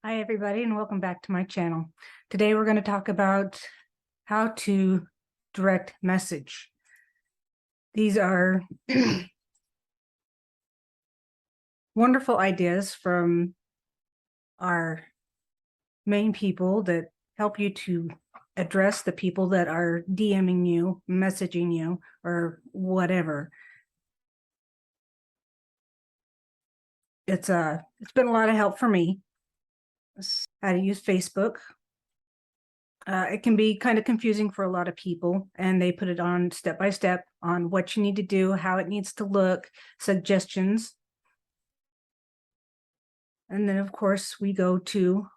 Hi, everybody, and welcome back to my channel. Today, we're going to talk about how to direct message. These are wonderful ideas from our main people that help you to address the people that are DMing you, messaging you, or whatever. It's been a lot of help for me. How to use Facebook. It can be kind of confusing for a lot of people, and they put it on step by step on what you need to do, how it needs to look, suggestions. And then, of course, we go to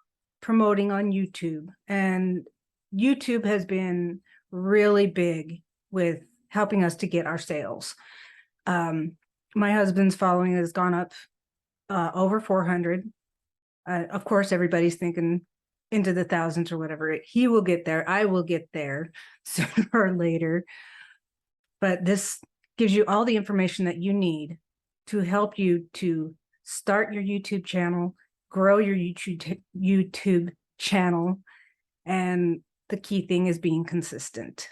promoting on YouTube. And YouTube has been really big with helping us to get our sales. My husband's following has gone up over 400. Of course, everybody's thinking into the thousands or whatever. He will get there. I will get there sooner or later. But this gives you all the information that you need to help you to start your YouTube channel, grow your YouTube channel, and the key thing is being consistent.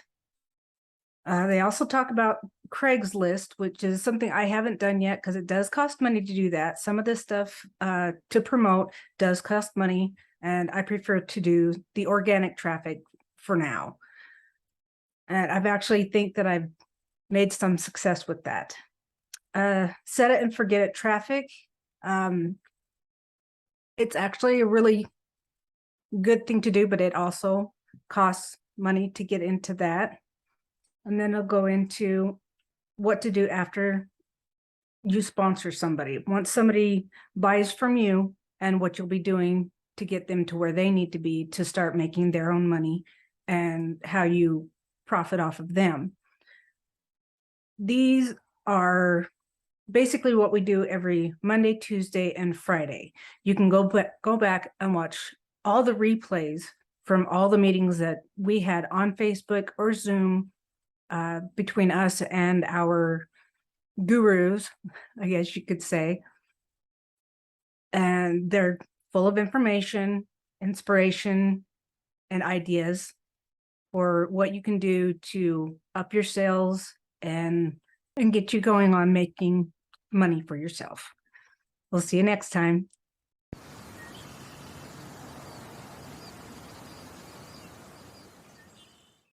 They also talk about Craigslist, which is something I haven't done yet because it does cost money to do that. Some of this stuff to promote does cost money, and I prefer to do the organic traffic for now. And I've actually think that I've made some success with that. Set it and forget it traffic. It's actually a really good thing to do, but it also costs money to get into that. And then I'll go into what to do after you sponsor somebody. Once somebody buys from you, and what you'll be doing to get them to where they need to be to start making their own money, and how you profit off of them. These are basically what we do every Monday, Tuesday, and Friday. You can go back and watch all the replays from all the meetings that we had on Facebook or Zoom between us and our gurus, I guess you could say. And they're full of information, inspiration, and ideas for what you can do to up your sales and get you going on making money for yourself. We'll see you next time.